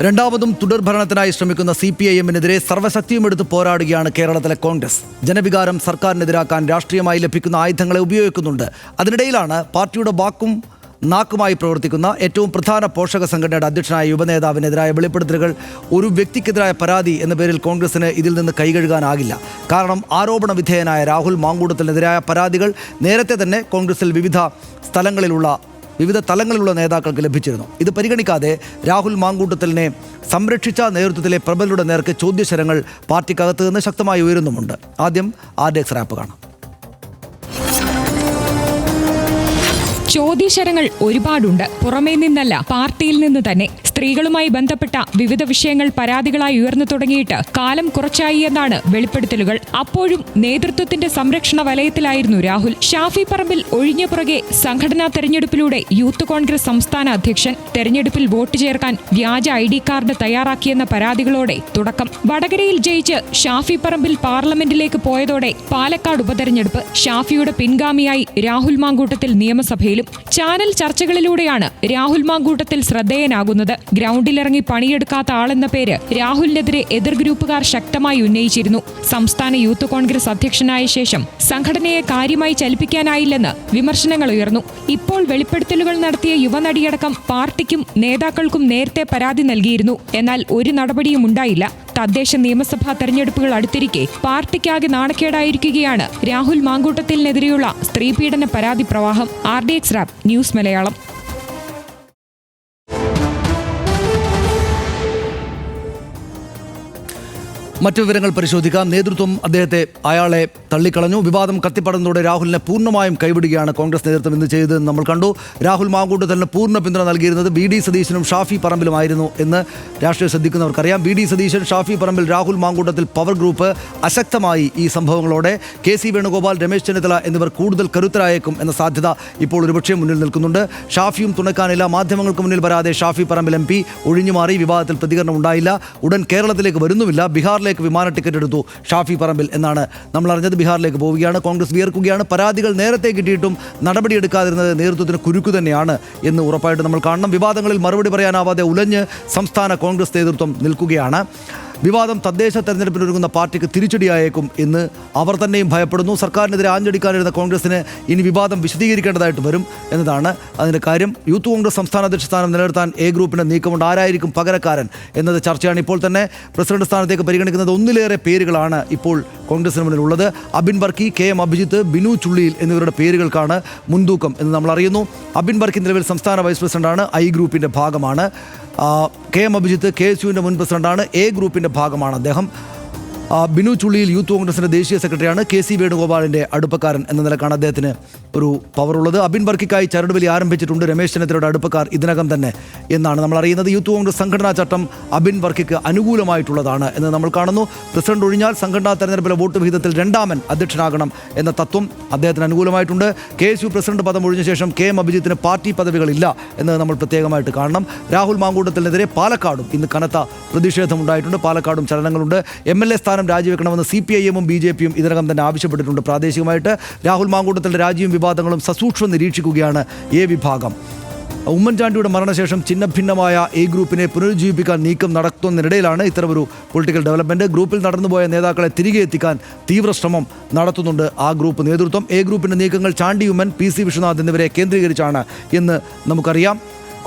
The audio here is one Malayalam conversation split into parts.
രണ്ടാമതും തുടർഭരണത്തിനായി ശ്രമിക്കുന്ന CPIM-നെതിരെ സർവ്വശക്തിയും എടുത്ത് പോരാടുകയാണ് കേരളത്തിലെ കോൺഗ്രസ്. ജനവികാരം സർക്കാരിനെതിരാക്കാൻ രാഷ്ട്രീയമായി ലഭിക്കുന്ന ആയുധങ്ങളെ ഉപയോഗിക്കുന്നുണ്ട്. അതിനിടയിലാണ് പാർട്ടിയുടെ വാക്കും നാക്കുമായി പ്രവർത്തിക്കുന്ന ഏറ്റവും പ്രധാന പോഷക സംഘടനയുടെ അധ്യക്ഷനായ യുവനേതാവിനെതിരായ വെളിപ്പെടുത്തലുകൾ ഒരു വ്യക്തിക്കെതിരായ പരാതി എന്ന പേരിൽ കോൺഗ്രസിന് ഇതിൽ നിന്ന് കൈകഴുകാനാകില്ല. കാരണം ആരോപണ വിധേയനായ രാഹുൽ മാങ്കൂട്ടത്തിനെതിരായ പരാതികൾ നേരത്തെ തന്നെ കോൺഗ്രസിൽ വിവിധ തലങ്ങളിലുള്ള നേതാക്കൾക്ക് ലഭിച്ചിരുന്നു. ഇത് പരിഗണിക്കാതെ രാഹുൽ മാങ്കൂട്ടത്തിലിനെ സംരക്ഷിച്ച നേതൃത്വത്തിലെ പ്രബലരുടെ നേർക്ക് ചോദ്യശരങ്ങൾ പാർട്ടിക്കകത്ത് നിന്ന് ശക്തമായി ഉയരുന്നുമുണ്ട്. ആദ്യം RDX റാപ്പ് കാണാം. ചോദ്യശരങ്ങൾ ഒരുപാടുണ്ട്. പുറമേ നിന്നല്ല, പാർട്ടിയിൽ നിന്ന് തന്നെ. സ്ത്രീകളുമായി ബന്ധപ്പെട്ട വിവിധ വിഷയങ്ങൾ പരാതികളായി ഉയർന്നു തുടങ്ങിയിട്ട് കാലം കുറച്ചായി എന്നാണ് വെളിപ്പെടുത്തലുകൾ. അപ്പോഴും നേതൃത്വത്തിന്റെ സംരക്ഷണ വലയത്തിലായിരുന്നു രാഹുൽ. ഷാഫി പറമ്പിൽ ഒഴിഞ്ഞ പുറകെ സംഘടനാ തെരഞ്ഞെടുപ്പിലൂടെ യൂത്ത് കോൺഗ്രസ് സംസ്ഥാന അധ്യക്ഷൻ. തെരഞ്ഞെടുപ്പിൽ വോട്ട് ചേർക്കാൻ വ്യാജ ID കാർഡ് തയ്യാറാക്കിയെന്ന പരാതികളോടെ തുടക്കം. വടകരയിൽ ജയിച്ച് ഷാഫി പറമ്പിൽ പാർലമെന്റിലേക്ക് പോയതോടെ പാലക്കാട് ഉപതെരഞ്ഞെടുപ്പ്. ഷാഫിയുടെ പിൻഗാമിയായി രാഹുൽ മാങ്കൂട്ടത്തിൽ നിയമസഭയിലും. ചാനൽ ചർച്ചകളിലൂടെയാണ് രാഹുൽ മാങ്കൂട്ടത്തിൽ ശ്രദ്ധേയനാകുന്നത്. ഗ്രൗണ്ടിലിറങ്ങി പണിയെടുക്കാത്ത ആളെന്ന പേര് രാഹുലിനെതിരെ എതിർ ഗ്രൂപ്പുകാർ ശക്തമായി ഉന്നയിച്ചിരുന്നു. സംസ്ഥാന യൂത്ത് കോൺഗ്രസ് അധ്യക്ഷനായ ശേഷം സംഘടനയെ കാര്യമായി ചലിപ്പിക്കാനായില്ലെന്ന് വിമർശനങ്ങൾ ഉയർന്നു. ഇപ്പോൾ വെളിപ്പെടുത്തലുകൾ നടത്തിയ യുവനടിയടക്കം പാർട്ടിക്കും നേതാക്കൾക്കും നേരത്തെ പരാതി നൽകിയിരുന്നു. എന്നാൽ ഒരു നടപടിയും ഉണ്ടായില്ല. തദ്ദേശ നിയമസഭാ തെരഞ്ഞെടുപ്പുകൾ അടുത്തിരിക്കെ പാർട്ടിക്കാകെ നാണക്കേടായിരിക്കുകയാണ് രാഹുൽ മാങ്കൂട്ടത്തിനെതിരെയുള്ള സ്ത്രീപീഡന പരാതി പ്രവാഹം. RDX rap news Malayalam. മറ്റു വിവരങ്ങൾ പരിശോധിക്കാം. നേതൃത്വം അയാളെ തള്ളിക്കളഞ്ഞു. വിവാദം കത്തിപ്പടർന്നതോടെ രാഹുലിനെ പൂർണ്ണമായും കൈവിടുകയാണ് കോൺഗ്രസ് നേതൃത്വം ഇന്ന് ചെയ്തതെന്ന് നമ്മൾ കണ്ടു. രാഹുൽ മാങ്കൂട്ടത്തിന് പൂർണ്ണ പിന്തുണ നൽകിയിരുന്നത് BD സതീശനും ഷാഫി പറമ്പിലുമായിരുന്നു എന്ന് രാഷ്ട്രീയം ശ്രദ്ധിക്കുന്നവർക്കറിയാം. BD Satheesan, Shafi Parambil, Rahul Mamkootathil power group അശക്തമായി. ഈ സംഭവങ്ങളോടെ KC വേണുഗോപാൽ, രമേശ് ചെന്നിത്തല എന്നിവർ കൂടുതൽ കരുത്തരായേക്കും എന്ന സാധ്യത ഇപ്പോൾ ഒരുപക്ഷെ മുന്നിൽ നിൽക്കുന്നുണ്ട്. ഷാഫിയും തുണക്കാനില്ല. മാധ്യമങ്ങൾക്ക് മുന്നിൽ വരാതെ ഷാഫി പറമ്പിൽ MP ഒഴിഞ്ഞുമാറി. വിവാദത്തിൽ പ്രതികരണം ഉണ്ടായില്ല. ഉടൻ കേരളത്തിലേക്ക് വരുന്നുമില്ല. ബീഹാറിലേക്ക് വിമാന ടിക്കറ്റ് എടുത്തു ഷാഫി പറമ്പിൽ എന്നാണ് നമ്മൾ അറിഞ്ഞത്. ബീഹാറിലേക്ക് പോവുകയാണ്. കോൺഗ്രസ് വിയർക്കുകയാണ്. പരാതികൾ നേരത്തെ കിട്ടിയിട്ടും നടപടിയെടുക്കാതിരുന്നത് നേതൃത്വത്തിന് കുരുക്കു തന്നെയാണ് എന്ന് ഉറപ്പായിട്ട് നമ്മൾ കാണണം. വിവാദങ്ങളിൽ മറുപടി പറയാനാവാതെ ഉലഞ്ഞ് സംസ്ഥാന കോൺഗ്രസ് നേതൃത്വം നിൽക്കുകയാണ്. വിവാദം തദ്ദേശ തെരഞ്ഞെടുപ്പിനൊരുങ്ങുന്ന പാർട്ടിക്ക് തിരിച്ചടിയായേക്കും എന്ന് അവർ തന്നെയും ഭയപ്പെടുന്നു. സർക്കാരിനെതിരെ ആഞ്ഞടിക്കാനിരുന്ന കോൺഗ്രസിന് ഇനി വിവാദം വിശദീകരിക്കേണ്ടതായിട്ട് വരും എന്നതാണ് അതിൻ്റെ കാര്യം. യൂത്ത് കോൺഗ്രസ് സംസ്ഥാന അധ്യക്ഷ സ്ഥാനം നിലനിർത്താൻ A ഗ്രൂപ്പിൻ്റെ നീക്കമുണ്ട്. ആരായിരിക്കും പകരക്കാരൻ എന്നത് ചർച്ചയാണ്. ഇപ്പോൾ തന്നെ പ്രസിഡന്റ് സ്ഥാനത്തേക്ക് പരിഗണിക്കുന്നത് ഒന്നിലേറെ പേരുകളാണ് ഇപ്പോൾ കോൺഗ്രസിന് മുന്നിലുള്ളത്. അബിൻ വർക്കി, KM അഭിജിത്ത്, ബിനു ചുള്ളിയിൽ എന്നിവരുടെ പേരുകൾക്കാണ് മുൻതൂക്കം എന്ന് നമ്മൾ അറിയുന്നു. അബിൻ വർക്കി നിലവിൽ സംസ്ഥാന വൈസ് പ്രസിഡന്റാണ്. I ഗ്രൂപ്പിൻ്റെ ഭാഗമാണ്. KM അഭിജിത്ത് KSUവിൻ്റെ മുൻ പ്രസിഡന്റാണ്. A ഗ്രൂപ്പിൻ്റെ ഭാഗമാണ് അദ്ദേഹം. ബിനു ചുള്ളിയിൽ യൂത്ത് കോൺഗ്രസിൻ്റെ ദേശീയ സെക്രട്ടറിയാണ്. KC വേണുഗോപാലിൻ്റെ അടുപ്പക്കാരൻ എന്ന നിലക്കാണ് അദ്ദേഹത്തിന് ഒരു പവറുള്ളത്. അബിൻ വർക്കിക്കായി ചരടുവലി ആരംഭിച്ചിട്ടുണ്ട് രമേശ് ചെന്നിത്തലയുടെ അടുപ്പക്കാർ ഇതിനകം തന്നെ എന്നാണ് നമ്മൾ അറിയുന്നത്. യൂത്ത് കോൺഗ്രസ് സംഘടനാ ചട്ടം അബിൻ വർക്കിക്ക് അനുകൂലമായിട്ടുള്ളതാണ് എന്ന് നമ്മൾ കാണുന്നു. പ്രസിഡന്റ് ഒഴിഞ്ഞാൽ സംഘടനാ തെരഞ്ഞെടുപ്പിലെ വോട്ട് വിഹിതത്തിൽ രണ്ടാമൻ അധ്യക്ഷനാകണം എന്ന തത്വം അദ്ദേഹത്തിന് അനുകൂലമായിട്ടുണ്ട്. KSU പ്രസിഡന്റ് പദം ഒഴിഞ്ഞ ശേഷം KM അഭിജിത്തിന് പാർട്ടി പദവികളില്ല എന്നത് നമ്മൾ പ്രത്യേകമായിട്ട് കാണണം. രാഹുൽ മാങ്കൂട്ടത്തിനെതിരെ പാലക്കാടും ഇന്ന് കനത്ത പ്രതിഷേധമുണ്ടായിട്ടുണ്ട്. പാലക്കാടും ചലനങ്ങളുണ്ട്. MLA സ്ഥാനം രാജിവെക്കണമെന്ന് CPIM-ഉം BJP-യും ഇതിനകം തന്നെ ആവശ്യപ്പെട്ടിട്ടുണ്ട്. പ്രാദേശികമായിട്ട് രാഹുൽ മാങ്കൂട്ടത്തിൻ്റെ രാജിയും വിവാദങ്ങളും സസൂക്ഷ്മം നിരീക്ഷിക്കുകയാണ് A വിഭാഗം. ഉമ്മൻചാണ്ടിയുടെ മരണശേഷം ചിഹ്നഭിന്നമായ A ഗ്രൂപ്പിനെ പുനരുജ്ജീവിപ്പിക്കാൻ നീക്കം നടത്തുന്നതിനിടയിലാണ് ഇത്തരമൊരു പൊളിറ്റിക്കൽ ഡെവലപ്മെൻറ്റ്. ഗ്രൂപ്പിൽ നടന്നുപോയ നേതാക്കളെ തിരികെ എത്തിക്കാൻ തീവ്ര ശ്രമം നടത്തുന്നുണ്ട് ആ ഗ്രൂപ്പ് നേതൃത്വം. A ഗ്രൂപ്പിൻ്റെ നീക്കങ്ങൾ ചാണ്ടി ഉമ്മൻ, PC വിശ്വനാഥ് എന്നിവരെ കേന്ദ്രീകരിച്ചാണ് എന്ന് നമുക്കറിയാം.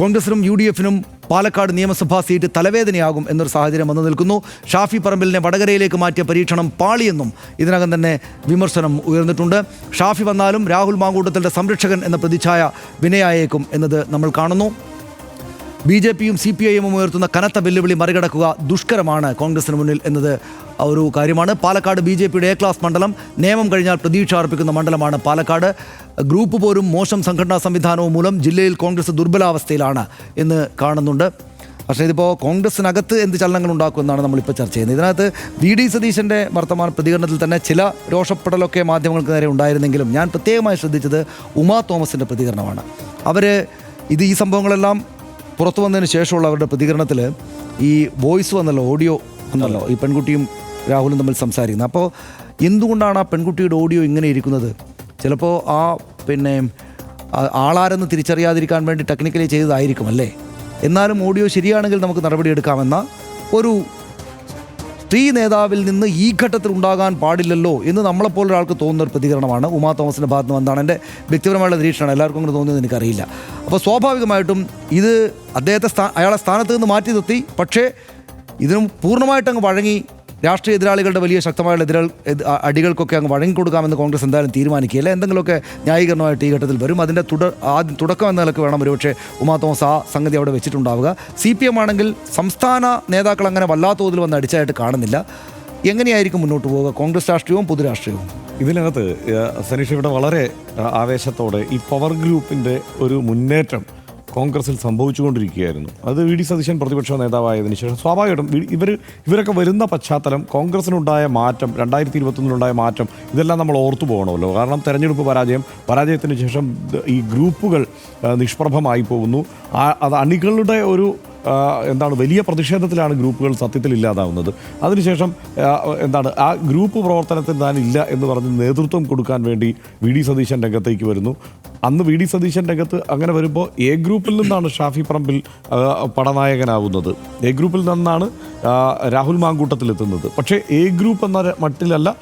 കോൺഗ്രസിനും UDF-നും പാലക്കാട് നിയമസഭാ സീറ്റ് തലവേദനയാകും എന്നൊരു സാഹചര്യം വന്നു നിൽക്കുന്നു. ഷാഫി പറമ്പിലിനെ വടകരയിലേക്ക് മാറ്റിയ പരീക്ഷണം പാളിയെന്നും ഇതിനകം തന്നെ വിമർശനം ഉയർന്നിട്ടുണ്ട്. ഷാഫി വന്നാലും രാഹുൽ മാങ്കൂട്ടത്തിൻ്റെ സംരക്ഷകൻ എന്ന പ്രതിച്ഛായ വിനയായേക്കും എന്നത് നമ്മൾ കാണുന്നു. BJP-യും CPIM-ഉം ഉയർത്തുന്ന കനത്ത വെല്ലുവിളി മറികടക്കുക ദുഷ്കരമാണ് കോൺഗ്രസിന് മുന്നിൽ എന്നത് ഒരു കാര്യമാണ്. പാലക്കാട് BJP-യുടെ A ക്ലാസ് മണ്ഡലം. നിയമം കഴിഞ്ഞാൽ പ്രതീക്ഷ അർപ്പിക്കുന്ന മണ്ഡലമാണ് പാലക്കാട്. ഗ്രൂപ്പ് പോരും മോശം സംഘടനാ സംവിധാനവും മൂലം ജില്ലയിൽ കോൺഗ്രസ് ദുർബലാവസ്ഥയിലാണ് എന്ന് കാണുന്നുണ്ട്. പക്ഷേ ഇതിപ്പോൾ കോൺഗ്രസിനകത്ത് എന്ത് ചലനങ്ങൾ ഉണ്ടാക്കുമെന്നാണ് നമ്മളിപ്പോൾ ചർച്ച ചെയ്യുന്നത്. ഇതിനകത്ത് BD സതീശൻ്റെ വർത്തമാന പ്രതികരണത്തിൽ തന്നെ ചില രോഷപ്പെടലൊക്കെ മാധ്യമങ്ങൾക്ക് നേരെ ഉണ്ടായിരുന്നെങ്കിലും ഞാൻ പ്രത്യേകമായി ശ്രദ്ധിച്ചത് ഉമാ തോമസിൻ്റെ പ്രതികരണമാണ്. ഈ സംഭവങ്ങളെല്ലാം പുറത്തു വന്നതിന് ശേഷമുള്ള അവരുടെ പ്രതികരണത്തിൽ ഈ വോയിസ് വന്നല്ലോ, ഓഡിയോ വന്നല്ലോ, ഈ പെൺകുട്ടിയും രാഹുലും തമ്മിൽ സംസാരിക്കുന്നത്. അപ്പോൾ എന്തുകൊണ്ടാണ് ആ പെൺകുട്ടിയുടെ ഓഡിയോ ഇങ്ങനെ ഇരിക്കുന്നത്? ചിലപ്പോൾ ആളാരെന്ന് തിരിച്ചറിയാതിരിക്കാൻ വേണ്ടി ടെക്നിക്കലി ചെയ്തതായിരിക്കും അല്ലേ? എന്നാലും ഓഡിയോ ശരിയാണെങ്കിൽ നമുക്ക് നടപടിയെടുക്കാമെന്ന ഒരു സ്ത്രീ നേതാവിൽ നിന്ന് ഈ ഘട്ടത്തിൽ ഉണ്ടാകാൻ പാടില്ലല്ലോ എന്ന് നമ്മളെപ്പോലൊരാൾക്ക് തോന്നുന്ന ഒരു പ്രതികരണമാണ് ഉമാ തോമസിൻ്റെ ഭാഗത്ത് നിന്ന് എന്താണ് എൻ്റെ വ്യക്തിപരമായുള്ള നിരീക്ഷണമാണ്, എല്ലാവർക്കും കൂടെ തോന്നിയത് എനിക്കറിയില്ല. അപ്പോൾ സ്വാഭാവികമായിട്ടും ഇത് അദ്ദേഹത്തെ അയാളെ സ്ഥാനത്ത് നിന്ന് മാറ്റി നിർത്തി, പക്ഷേ ഇതിനും പൂർണ്ണമായിട്ടങ്ങ് വഴങ്ങി രാഷ്ട്രീയ എതിരാളികളുടെ വലിയ ശക്തമായുള്ള അടികൾക്കൊക്കെ അങ്ങ് വഴങ്ങിക്കൊടുക്കാമെന്ന് കോൺഗ്രസ് എന്തായാലും തീരുമാനിക്കുകയില്ല. എന്തെങ്കിലുമൊക്കെ ന്യായീകരണമായിട്ട് ഈ ഘട്ടത്തിൽ വരും. അതിൻ്റെ തുടക്കം എന്ന നിലക്ക് വേണം ഒരുപക്ഷെ ഉമാ തോമസ് ആ സംഗതി അവിടെ വെച്ചിട്ടുണ്ടാവുക. CPM ആണെങ്കിൽ സംസ്ഥാന നേതാക്കൾ അങ്ങനെ വല്ലാത്ത തോതിൽ വന്ന് അടിച്ചായിട്ട് കാണുന്നില്ല. എങ്ങനെയായിരിക്കും മുന്നോട്ട് പോവുക കോൺഗ്രസ് രാഷ്ട്രീയവും പൊതുരാഷ്ട്രീയവും? ഇതിനകത്ത് സനീഷ് ഇവിടെ വളരെ ആവേശത്തോടെ ഈ പവർ ഗ്രൂപ്പിൻ്റെ ഒരു മുന്നേറ്റം കോൺഗ്രസിൽ സംഭവിച്ചുകൊണ്ടിരിക്കുകയായിരുന്നു. അത് VD സതീശൻ പ്രതിപക്ഷ നേതാവായതിനു ശേഷം സ്വാഭാവികമായിട്ടും ഇവരൊക്കെ വരുന്ന പശ്ചാത്തലം, കോൺഗ്രസിനുണ്ടായ മാറ്റം, 2021 മാറ്റം, ഇതെല്ലാം നമ്മൾ ഓർത്തു പോകണമല്ലോ. കാരണം തെരഞ്ഞെടുപ്പ് പരാജയത്തിന് ശേഷം ഈ ഗ്രൂപ്പുകൾ നിഷ്പ്രഭമായി പോകുന്നു. അത് അണികളുടെ ഒരു വലിയ പ്രതിഷേധത്തിലാണ് ഗ്രൂപ്പുകൾ സത്യത്തിൽ ഇല്ലാതാവുന്നത്. അതിനുശേഷം ആ ഗ്രൂപ്പ് പ്രവർത്തനത്തിൽ താൻ ഇല്ല എന്ന് പറഞ്ഞ് നേതൃത്വം കൊടുക്കാൻ വേണ്ടി VD സതീശൻ രംഗത്തേക്ക് വരുന്നു. അന്ന് VD സതീശൻ രംഗത്ത് അങ്ങനെ വരുമ്പോൾ A ഗ്രൂപ്പിൽ നിന്നാണ് ഷാഫി പറമ്പിൽ പടനായകനാവുന്നത്. A ഗ്രൂപ്പിൽ നിന്നാണ് രാഹുൽ മാങ്കൂട്ടത്തിലെത്തുന്നത്. പക്ഷേ A ഗ്രൂപ്പ് എന്ന മട്ടിലല്ല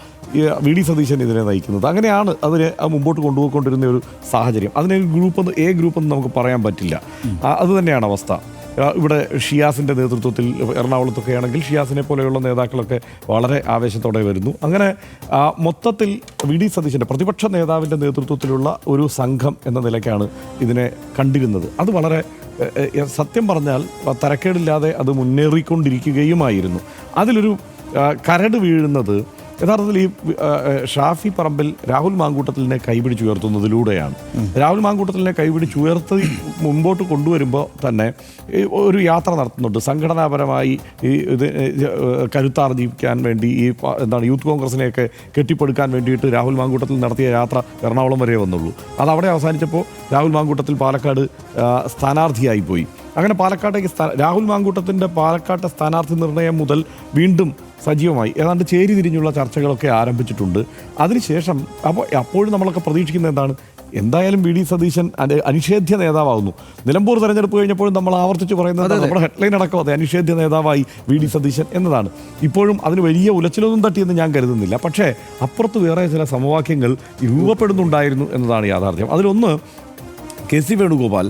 VD സതീശൻ ഇതിനെ നയിക്കുന്നത്. അങ്ങനെയാണ് അതിനെ മുമ്പോട്ട് കൊണ്ടുപോയിക്കൊണ്ടിരുന്ന ഒരു സാഹചര്യം. അതിനെ A ഗ്രൂപ്പ് എന്ന് നമുക്ക് പറയാൻ പറ്റില്ല. അതുതന്നെയാണ് അവസ്ഥ. ഇവിടെ ഷിയാസിൻ്റെ നേതൃത്വത്തിൽ എറണാകുളത്തൊക്കെ ആണെങ്കിൽ ഷിയാസിനെ പോലെയുള്ള നേതാക്കളൊക്കെ വളരെ ആവേശത്തോടെ വരുന്നു. അങ്ങനെ മൊത്തത്തിൽ VD സതീശൻ്റെ പ്രതിപക്ഷ നേതാവിൻ്റെ നേതൃത്വത്തിലുള്ള ഒരു സംഘം എന്ന നിലയ്ക്കാണ് ഇതിനെ കണ്ടിരുന്നത്. അത് വളരെ സത്യം പറഞ്ഞാൽ തരക്കേടില്ലാതെ അത് മുന്നേറിക്കൊണ്ടിരിക്കുകയുമായിരുന്നു. അതിലൊരു കരട് വീഴുന്നത് യഥാർത്ഥത്തിൽ ഈ ഷാഫി പറമ്പിൽ രാഹുൽ മാങ്കൂട്ടത്തിലിനെ കൈപിടിച്ചുയർത്തുന്നതിലൂടെയാണ്. രാഹുൽ മാങ്കൂട്ടത്തിലിനെ കൈപിടിച്ചുയർത്തി മുമ്പോട്ട് കൊണ്ടുവരുമ്പോൾ തന്നെ ഒരു യാത്ര നടത്തുന്നുണ്ട്. സംഘടനാപരമായി ഇത് കരുത്താർജിക്കാൻ വേണ്ടി യൂത്ത് കോൺഗ്രസിനെയൊക്കെ കെട്ടിപ്പടുക്കാൻ വേണ്ടിയിട്ട് രാഹുൽ മാങ്കൂട്ടത്തിൽ നടത്തിയ യാത്ര എറണാകുളം വരെ വന്നുള്ളൂ. അതവിടെ അവസാനിച്ചപ്പോൾ രാഹുൽ മാങ്കൂട്ടത്തിൽ പാലക്കാട് സ്ഥാനാർത്ഥിയായി പോയി. അങ്ങനെ പാലക്കാട്ടേക്ക് രാഹുൽ മാങ്കൂട്ടത്തിൻ്റെ പാലക്കാട്ടെ സ്ഥാനാർത്ഥി നിർണയം മുതൽ വീണ്ടും സജീവമായി ഏതാണ്ട് ചേരി തിരിഞ്ഞുള്ള ചർച്ചകളൊക്കെ ആരംഭിച്ചിട്ടുണ്ട്. അതിനുശേഷം അപ്പോഴും നമ്മളൊക്കെ പ്രതീക്ഷിക്കുന്നത് എന്താണ്? എന്തായാലും VD സതീശൻ അനിഷേധ്യ നേതാവാകുന്നു. നിലമ്പൂർ തെരഞ്ഞെടുപ്പ് കഴിഞ്ഞപ്പോഴും നമ്മൾ ആവർത്തിച്ച് പറയുന്നത് നമ്മുടെ ഹെഡ്ലൈൻ അടക്കം അതെ, അനിഷേധ്യ നേതാവായി VD സതീശൻ എന്നതാണ്. ഇപ്പോഴും അതിന് വലിയ ഉലച്ചിലൊന്നും തട്ടിയെന്ന് ഞാൻ കരുതുന്നില്ല. പക്ഷേ അപ്പുറത്ത് വേറെ ചില സമവാക്യങ്ങൾ രൂപപ്പെടുന്നുണ്ടായിരുന്നു എന്നതാണ് യാഥാർത്ഥ്യം. അതിലൊന്ന് KC വേണുഗോപാൽ,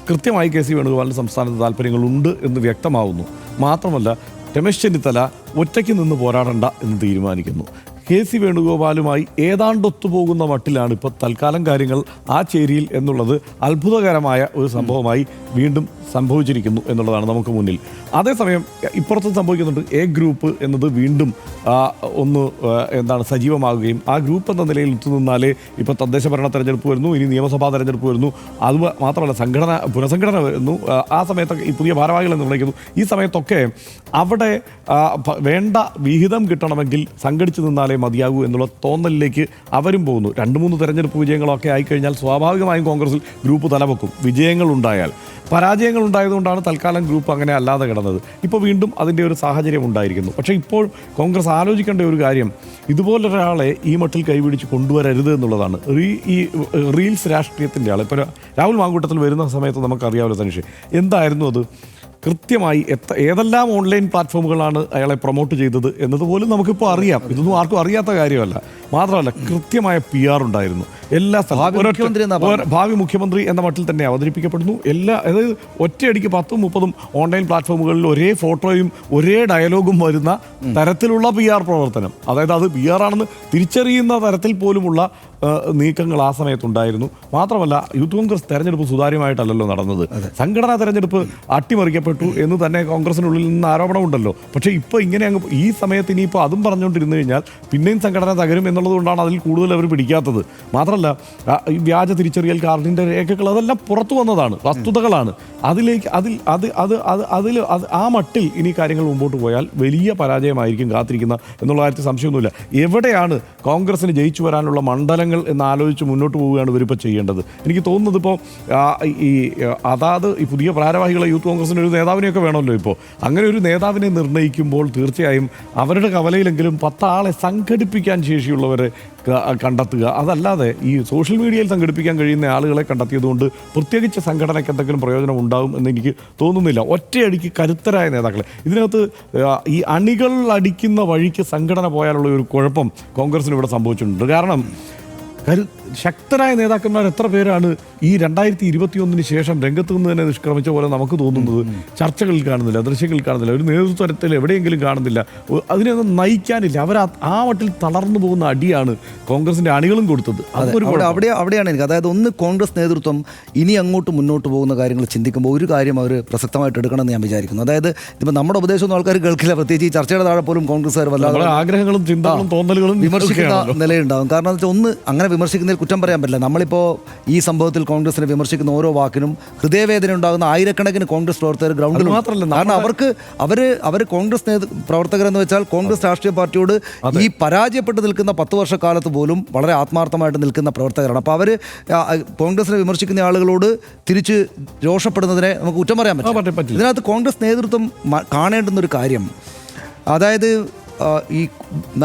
കൃത്യമായി KC വേണുഗോപാലിന് സംസ്ഥാനത്ത് താല്പര്യങ്ങളുണ്ട് എന്ന് വ്യക്തമാവുന്നു. മാത്രമല്ല രമേശ് ചെന്നിത്തല ഒറ്റയ്ക്ക് നിന്ന് പോരാടണ്ട എന്ന് തീരുമാനിക്കുന്നു. KC വേണുഗോപാലുമായി ഏതാണ്ട് ഒത്തുപോകുന്ന മട്ടിലാണ് ഇപ്പോൾ തൽക്കാലം കാര്യങ്ങൾ ആ ചേരിയിൽ എന്നുള്ളത് അത്ഭുതകരമായ ഒരു സംഭവമായി വീണ്ടും സംഭവിച്ചിരിക്കുന്നു എന്നുള്ളതാണ് നമുക്ക് മുന്നിൽ. അതേസമയം ഇപ്പുറത്ത് സംഭവിക്കുന്നുണ്ട്. A ഗ്രൂപ്പ് എന്നത് വീണ്ടും സജീവമാകുകയും ആ ഗ്രൂപ്പ് എന്ന നിലയിൽ ഒത്തുനിന്നാലേ ഇപ്പോൾ തദ്ദേശ ഭരണ തെരഞ്ഞെടുപ്പ് വരുന്നു, ഇനി നിയമസഭാ തെരഞ്ഞെടുപ്പ് വരുന്നു, അത് മാത്രമല്ല പുനഃസംഘടന വരുന്നു. ആ സമയത്തൊക്കെ ഈ പുതിയ ഭാരവാഹികളെ നിർണ്ണയിക്കുന്നു. ഈ സമയത്തൊക്കെ അവിടെ വേണ്ട വിഹിതം കിട്ടണമെങ്കിൽ സംഘടിച്ചു നിന്നാലേ മതിയാകൂ എന്നുള്ള തോന്നലിലേക്ക് അവരും പോകുന്നു. 2-3 തെരഞ്ഞെടുപ്പ് വിജയങ്ങളൊക്കെ ആയിക്കഴിഞ്ഞാൽ സ്വാഭാവികമായും കോൺഗ്രസിൽ ഗ്രൂപ്പ് തലവെക്കും. വിജയങ്ങളുണ്ടായാൽ, പരാജയങ്ങൾ ഉണ്ടായതുകൊണ്ടാണ് തൽക്കാലം ഗ്രൂപ്പ് അങ്ങനെ അല്ലാതെ കിടന്നത്. ഇപ്പോൾ വീണ്ടും അതിൻ്റെ ഒരു സാഹചര്യം ഉണ്ടായിരിക്കുന്നു. പക്ഷേ ഇപ്പോൾ കോൺഗ്രസ് ആലോചിക്കേണ്ട ഒരു കാര്യം, ഇതുപോലൊരാളെ ഈ മട്ടിൽ കൈപിടിച്ച് കൊണ്ടുവരരുത് എന്നുള്ളതാണ്. ഈ റീൽസ് രാഷ്ട്രീയത്തിൻ്റെ ആൾ ഇപ്പോൾ രാഹുൽ മാങ്കൂട്ടത്തിൽ വരുന്ന സമയത്ത് നമുക്കറിയാമല്ലോ തനിഷ്, എന്തായിരുന്നു അത്? കൃത്യമായി ഏതെല്ലാം ഓൺലൈൻ പ്ലാറ്റ്ഫോമുകളാണ് അയാളെ പ്രൊമോട്ട് ചെയ്തത് എന്നതുപോലും നമുക്കിപ്പോൾ അറിയാം. ഇതൊന്നും ആർക്കും അറിയാത്ത കാര്യമല്ല. മാത്രമല്ല കൃത്യമായ PR ഉണ്ടായിരുന്നു. എല്ലാ സ്ഥലത്തും ഭാവി മുഖ്യമന്ത്രി എന്ന മട്ടിൽ തന്നെ അവതരിപ്പിക്കപ്പെടുന്നു. അതായത് ഒറ്റയടിക്ക് 10-30 ഓൺലൈൻ പ്ലാറ്റ്ഫോമുകളിൽ ഒരേ ഫോട്ടോയും ഒരേ ഡയലോഗും വരുന്ന തരത്തിലുള്ള PR പ്രവർത്തനം, അതായത് അത് PR ആണെന്ന് തിരിച്ചറിയുന്ന തരത്തിൽ പോലുമുള്ള നീക്കങ്ങൾ ആ സമയത്തുണ്ടായിരുന്നു. മാത്രമല്ല യൂത്ത് കോൺഗ്രസ് തെരഞ്ഞെടുപ്പ് സുതാര്യമായിട്ടല്ലല്ലോ നടന്നത്. സംഘടനാ തെരഞ്ഞെടുപ്പ് അട്ടിമറിക്കപ്പെട്ടു എന്ന് തന്നെ കോൺഗ്രസിനുള്ളിൽ നിന്ന് ആരോപണമുണ്ടല്ലോ. പക്ഷേ ഇപ്പോൾ ഇങ്ങനെ ഈ സമയത്ത് ഇനിയിപ്പോൾ അതും പറഞ്ഞുകൊണ്ടിരുന്നു കഴിഞ്ഞാൽ പിന്നെയും സംഘടന തകരും എന്നുള്ളത് കൊണ്ടാണ് അതിൽ കൂടുതൽ അവർ പിടിക്കാത്തത്. മാത്രമല്ല ഈ വ്യാജ തിരിച്ചറിയൽ കാർഡിൻ്റെ രേഖകൾ അതെല്ലാം പുറത്തു വന്നതാണ്, വസ്തുതകളാണ്. ആ മട്ടിൽ ഇനി കാര്യങ്ങൾ മുമ്പോട്ട് പോയാൽ വലിയ പരാജയമായിരിക്കും കാത്തിരിക്കുന്ന എന്നുള്ള കാര്യത്തിൽ സംശയമൊന്നുമില്ല. എവിടെയാണ് കോൺഗ്രസിന് ജയിച്ചു വരാനുള്ള മണ്ഡലങ്ങൾ എന്നാലോചിച്ച് മുന്നോട്ട് പോവുകയാണ് ഇവരിപ്പോൾ ചെയ്യേണ്ടത്. എനിക്ക് തോന്നുന്നത് ഇപ്പോൾ ഈ പുതിയ ഭാരവാഹികളെ യൂത്ത് കോൺഗ്രസിന് ഒരു നേതാവിനെയൊക്കെ വേണമല്ലോ. ഇപ്പോൾ അങ്ങനെ ഒരു നേതാവിനെ നിർണ്ണയിക്കുമ്പോൾ തീർച്ചയായും അവരുടെ കവലയിലെങ്കിലും 10 ആളെ സംഘടിപ്പിക്കാൻ ശേഷിയുള്ള മറ്റുള്ളവരെ കണ്ടെത്തുക, അതല്ലാതെ ഈ സോഷ്യൽ മീഡിയയിൽ സംഘടിപ്പിക്കാൻ കഴിയുന്ന ആളുകളെ കണ്ടെത്തിയതുകൊണ്ട് പ്രത്യേകിച്ച് സംഘടനയ്ക്ക് എന്തെങ്കിലും പ്രയോജനം ഉണ്ടാകും എന്ന് എനിക്ക് തോന്നുന്നില്ല. ഒറ്റയടിക്ക് കരുത്തരായ നേതാക്കളെ ഇതിനകത്ത് ഈ അണികൾ അടിക്കുന്ന വഴിക്ക് സംഘടന പോയാലുള്ള ഒരു കുഴപ്പം കോൺഗ്രസിന് ഇവിടെ സംഭവിച്ചിട്ടുണ്ട്. കാരണം ശക്തരായ നേതാക്കന്മാർ എത്ര പേരാണ് ഈ 2021 ശേഷം രംഗത്ത് നിന്ന് തന്നെ നിഷ്ക്രമിച്ച പോലെ നമുക്ക് തോന്നുന്നത്. ചർച്ചകളിൽ കാണുന്നില്ല, ദൃശ്യങ്ങളിൽ കാണുന്നില്ല, ഒരു നേതൃത്വത്തിൽ എവിടെയെങ്കിലും കാണുന്നില്ല, അതിനൊന്നും നയിക്കാനില്ല. അവർ ആ മട്ടിൽ തളർന്നു പോകുന്ന അടിയാണ് കോൺഗ്രസിന്റെ അണികളും കൊടുത്തത്. അവിടെയാണ് എനിക്ക്, അതായത് ഒന്ന് കോൺഗ്രസ് നേതൃത്വം ഇനി അങ്ങോട്ട് മുന്നോട്ട് പോകുന്ന കാര്യങ്ങൾ ചിന്തിക്കുമ്പോൾ ഒരു കാര്യം അവർ പ്രസക്തമായിട്ട് എടുക്കണമെന്ന് ഞാൻ വിചാരിക്കുന്നു. അതായത് ഇപ്പം നമ്മുടെ ഉപദേശമൊന്നും ആൾക്കാർ കേൾക്കില്ല, പ്രത്യേകിച്ച് ഈ ചർച്ചയുടെ താഴെ പോലും കോൺഗ്രസ്സുകാർ വല്ലാതെ ആഗ്രഹങ്ങളും ചിന്തകളും തോന്നലുകളും വിമർശിക്കുന്ന നിലയുണ്ടാകും. കാരണം എന്ന് വെച്ചാൽ ഒന്ന് അങ്ങനെ വിമർശിക്കുന്നതിൽ കുറ്റം പറയാൻ പറ്റില്ല. നമ്മളിപ്പോൾ ഈ സംഭവത്തിൽ കോൺഗ്രസിനെ വിമർശിക്കുന്ന ഓരോ വാക്കിനും ഹൃദയവേദന ഉണ്ടാകുന്ന ആയിരക്കണക്കിന് കോൺഗ്രസ് പ്രവർത്തകർ ഗ്രൗണ്ടിൽ മാത്രമല്ല. കാരണം അവർ കോൺഗ്രസ് പ്രവർത്തകരെന്ന് വെച്ചാൽ കോൺഗ്രസ് രാഷ്ട്രീയ പാർട്ടിയോട് ഈ പരാജയപ്പെട്ട് നിൽക്കുന്ന 10 വർഷക്കാലത്ത് പോലും വളരെ ആത്മാർത്ഥമായിട്ട് നിൽക്കുന്ന പ്രവർത്തകരാണ്. അപ്പോൾ അവർ കോൺഗ്രസിനെ വിമർശിക്കുന്ന ആളുകളോട് തിരിച്ച് രോഷപ്പെടുന്നതിനെ നമുക്ക് കുറ്റം പറയാൻ പറ്റില്ല. ഇതിനകത്ത് കോൺഗ്രസ് നേതൃത്വം കാണേണ്ടുന്നൊരു കാര്യം, അതായത് ഈ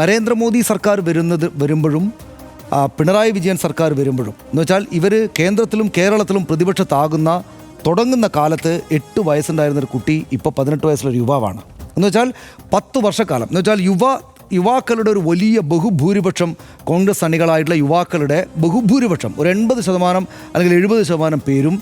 നരേന്ദ്രമോദി സർക്കാർ വരുമ്പോഴും പിണറായി വിജയൻ സർക്കാർ വരുമ്പോഴും എന്ന് വെച്ചാൽ ഇവർ കേന്ദ്രത്തിലും കേരളത്തിലും തുടങ്ങുന്ന കാലത്ത് 8 വയസ്സുണ്ടായിരുന്നൊരു കുട്ടി ഇപ്പോൾ 18 വയസ്സുള്ള യുവാവാണ്. എന്ന് വെച്ചാൽ 10 വർഷക്കാലം എന്ന് വെച്ചാൽ യുവാക്കളുടെ ഒരു വലിയ ബഹുഭൂരിപക്ഷം കോൺഗ്രസ് അണികളായിട്ടുള്ള യുവാക്കളുടെ ബഹുഭൂരിപക്ഷം ഒരു 80% അല്ലെങ്കിൽ 70% പേരും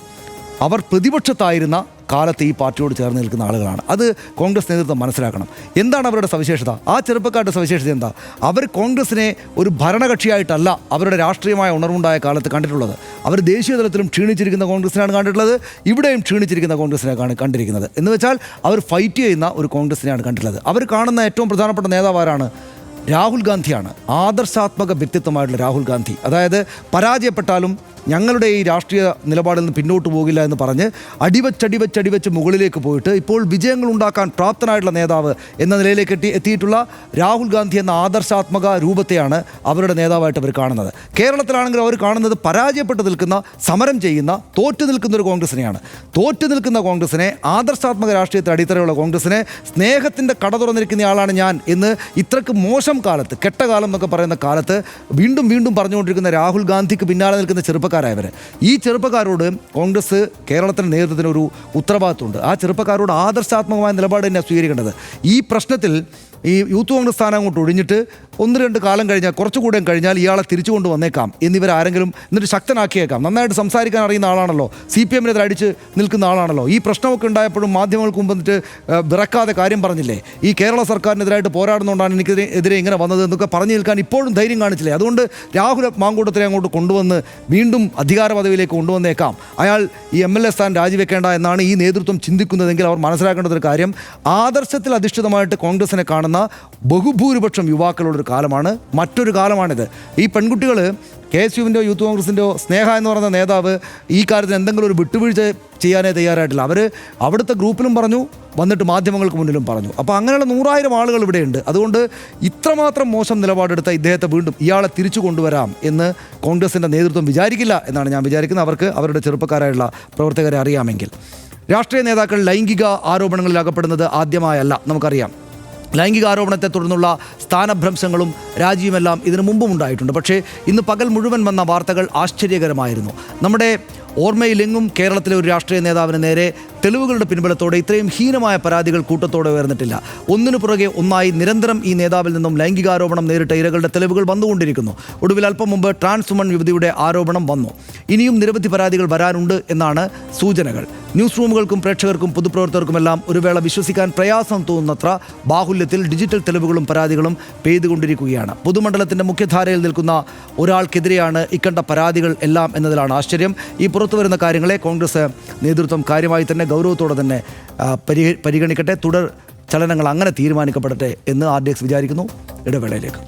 അവർ പ്രതിപക്ഷത്തായിരുന്ന കാലത്ത് ഈ പാർട്ടിയോട് ചേർന്ന് നിൽക്കുന്ന ആളുകളാണ്. അത് കോൺഗ്രസ് നേതൃത്വം മനസ്സിലാക്കണം. എന്താണ് അവരുടെ സവിശേഷത? ആ ചെറുപ്പക്കാരുടെ സവിശേഷത എന്താ? അവർ കോൺഗ്രസിനെ ഒരു ഭരണകക്ഷിയായിട്ടല്ല അവരുടെ രാഷ്ട്രീയമായ ഉണർവുണ്ടായ കാലത്ത് കണ്ടിട്ടുള്ളത്. അവർ ദേശീയ തലത്തിലും ക്ഷീണിച്ചിരിക്കുന്ന കോൺഗ്രസിനാണ് കണ്ടിട്ടുള്ളത്, ഇവിടെയും ക്ഷീണിച്ചിരിക്കുന്ന കോൺഗ്രസിനെയാണ് കണ്ടിരിക്കുന്നത്. എന്ന് വെച്ചാൽ അവർ ഫൈറ്റ് ചെയ്യുന്ന ഒരു കോൺഗ്രസിനെയാണ് കണ്ടിട്ടുള്ളത്. അവർ കാണുന്ന ഏറ്റവും പ്രധാനപ്പെട്ട നേതാവാരാണ്? രാഹുൽ ഗാന്ധിയാണ്. ആദർശാത്മക വ്യക്തിത്വമായിട്ടുള്ള രാഹുൽ ഗാന്ധി. അതായത് പരാജയപ്പെട്ടാലും ഞങ്ങളുടെ ഈ രാഷ്ട്രീയ നിലപാടിൽ നിന്ന് പിന്നോട്ട് പോകില്ല എന്ന് പറഞ്ഞ് അടിവച്ചടിവച്ചടിവച്ച് മുകളിലേക്ക് പോയിട്ട് ഇപ്പോൾ വിജയങ്ങൾ ഉണ്ടാക്കാൻ പ്രാപ്തനായിട്ടുള്ള നേതാവ് എന്ന നിലയിലേക്ക് എത്തിയിട്ടുള്ള രാഹുൽ ഗാന്ധി എന്ന ആദർശാത്മക രൂപത്തെയാണ് അവരുടെ നേതാവായിട്ട് അവർ കാണുന്നത്. കേരളത്തിലാണെങ്കിൽ അവർ കാണുന്നത് പരാജയപ്പെട്ട് നിൽക്കുന്ന, സമരം ചെയ്യുന്ന, തോറ്റു നിൽക്കുന്ന ഒരു കോൺഗ്രസിനെയാണ്. തോറ്റു നിൽക്കുന്ന കോൺഗ്രസിനെ, ആദർശാത്മക രാഷ്ട്രീയത്തിൽ അടിത്തറയുള്ള കോൺഗ്രസിനെ, സ്നേഹത്തിൻ്റെ കട തുറന്നിരിക്കുന്ന ആളാണ് ഞാൻ എന്ന് ഇത്രക്ക് മോശം കാലത്ത്, കെട്ടകാലം എന്നൊക്കെ പറയുന്ന കാലത്ത് വീണ്ടും വീണ്ടും പറഞ്ഞുകൊണ്ടിരിക്കുന്ന രാഹുൽ ഗാന്ധിക്ക് പിന്നാലെ നിൽക്കുന്ന ചെറുപ്പക്കാരായവർ. ഈ ചെറുപ്പക്കാരോട് കോൺഗ്രസ് കേരളത്തിൻ്റെ നേതൃത്വത്തിന് ഒരു ഉത്തരവാദിത്വമുണ്ട്. ആ ചെറുപ്പക്കാരോട് ആദർശാത്മകമായ നിലപാട് തന്നെയാണ് സ്വീകരിക്കേണ്ടത്. ഈ പ്രശ്നത്തിൽ ഈ യൂത്ത് കോൺഗ്രസ് സ്ഥാനം അങ്ങോട്ട് ഒഴിഞ്ഞിട്ട് 1-2 കാലം കഴിഞ്ഞാൽ, കുറച്ചുകൂടെ കഴിഞ്ഞാൽ ഇയാളെ തിരിച്ചു കൊണ്ടുവന്നേക്കാം എന്നിവരാരെങ്കിലും എന്നിട്ട് ശക്തനാക്കിയേക്കാം. നന്നായിട്ട് സംസാരിക്കാൻ അറിയുന്ന ആളാണല്ലോ, CPM-നെതിരെ അടിച്ച് നിൽക്കുന്ന ആളാണല്ലോ. ഈ പ്രശ്നമൊക്കെ ഉണ്ടായപ്പോഴും മാധ്യമങ്ങൾക്ക് മുമ്പ് വന്നിട്ട് വിറക്കാതെ കാര്യം പറഞ്ഞില്ലേ? ഈ കേരള സർക്കാരിനെതിരായിട്ട് പോരാടുന്നതുകൊണ്ടാണ് എനിക്കെതിരെ ഇങ്ങനെ വന്നത് എന്നൊക്കെ പറഞ്ഞു നിൽക്കാൻ ഇപ്പോഴും ധൈര്യം കാണിച്ചില്ലേ? അതുകൊണ്ട് രാഹുൽ മാങ്കൂട്ടത്തിനെ അങ്ങോട്ട് കൊണ്ടുവന്ന് വീണ്ടും അധികാര പദവിയിലേക്ക് കൊണ്ടുവന്നേക്കാം. അയാൾ ഈ MLA സ്ഥാനം രാജിവെക്കേണ്ട എന്നാണ് ഈ നേതൃത്വം ചിന്തിക്കുന്നതെങ്കിൽ അവർ മനസ്സിലാക്കേണ്ടതൊരു കാര്യം, ആദർശത്തിൽ അധിഷ്ഠിതമായിട്ട് കോൺഗ്രസിനെ കാണുന്ന ബഹുഭൂരിപക്ഷം യുവാക്കളുടെ കാലമാണ്, മറ്റൊരു കാലമാണിത്. ഈ പെൺകുട്ടികൾ KSUവിൻ്റെയോ യൂത്ത് കോൺഗ്രസിൻ്റെയോ സ്നേഹ എന്ന് പറയുന്ന നേതാവ് ഈ കാര്യത്തിൽ എന്തെങ്കിലും ഒരു വിട്ടുവീഴ്ച ചെയ്യാനേ തയ്യാറായിട്ടില്ല. അവർ അവിടുത്തെ ഗ്രൂപ്പിലും പറഞ്ഞു, വന്നിട്ട് മാധ്യമങ്ങൾക്ക് മുന്നിലും പറഞ്ഞു. അപ്പോൾ അങ്ങനെയുള്ള 100,000 ആളുകൾ ഇവിടെയുണ്ട്. അതുകൊണ്ട് ഇത്രമാത്രം മോശം നിലപാടെടുത്ത ഇദ്ദേഹത്തെ വീണ്ടും ഇയാളെ തിരിച്ചു കൊണ്ടുവരാം എന്ന് കോൺഗ്രസിൻ്റെ നേതൃത്വം വിചാരിക്കില്ല എന്നാണ് ഞാൻ വിചാരിക്കുന്നത്. അവർക്ക് അവരുടെ ചെറുപ്പക്കാരായുള്ള പ്രവർത്തകരെ അറിയാമെങ്കിൽ. രാഷ്ട്രീയ നേതാക്കൾ ലൈംഗിക ആരോപണങ്ങളിൽ അകപ്പെടുന്നത് ആദ്യമായല്ല, നമുക്കറിയാം. ലൈംഗിക ആരോപണത്തെ തുടർന്നുള്ള സ്ഥാനഭ്രംശങ്ങളും രാജിയുമെല്ലാം ഇതിനു മുമ്പും ഉണ്ടായിട്ടുണ്ട്. പക്ഷേ ഇന്ന് പകൽ മുഴുവൻ വന്ന വാർത്തകൾ ആശ്ചര്യകരമായിരുന്നു. നമ്മുടെ ഓർമ്മയിലെങ്ങും കേരളത്തിലെ ഒരു രാഷ്ട്രീയ നേതാവിന് നേരെ തെളിവുകളുടെ പിൻബലത്തോടെ ഇത്രയും ഹീനമായ പരാതികൾ കൂട്ടത്തോടെ ഉയർന്നിട്ടില്ല. ഒന്നിനു പുറകെ ഒന്നായി നിരന്തരം ഈ നേതാവിൽ നിന്നും ലൈംഗികാരോപണം നേരിട്ട ഇരകളുടെ തെളിവുകൾ വന്നുകൊണ്ടിരിക്കുന്നു. ഒടുവിൽ അല്പം മുമ്പ് ട്രാൻസ് വുമൺ യുവതിയുടെ ആരോപണം വന്നു. ഇനിയും നിരവധി പരാതികൾ വരാനുണ്ട് എന്നാണ് സൂചനകൾ. ന്യൂസ് റൂമുകൾക്കും പ്രേക്ഷകർക്കും പൊതുപ്രവർത്തകർക്കുമെല്ലാം ഒരു വേള വിശ്വസിക്കാൻ പ്രയാസം തോന്നുന്നത്ര ബാഹുല്യത്തിൽ ഡിജിറ്റൽ തെളിവുകളും പരാതികളും പെയ്തുകൊണ്ടിരിക്കുകയാണ്. പൊതുമണ്ഡലത്തിൻ്റെ മുഖ്യധാരയിൽ നിൽക്കുന്ന ഒരാൾക്കെതിരെയാണ് ഇക്കണ്ട പരാതികൾ എല്ലാം എന്നതിലാണ് ആശ്ചര്യം. ഈ പുറത്തു വരുന്ന കാര്യങ്ങളെ കോൺഗ്രസ് നേതൃത്വം കാര്യമായി തന്നെ ഗൗരവത്തോടെ തന്നെ പരിഗണിക്കട്ടെ. തുടർ ചലനങ്ങൾ അങ്ങനെ തീരുമാനിക്കപ്പെടട്ടെ എന്ന് RDX വിചാരിക്കുന്നു. ഇടവേളയിലേക്ക്.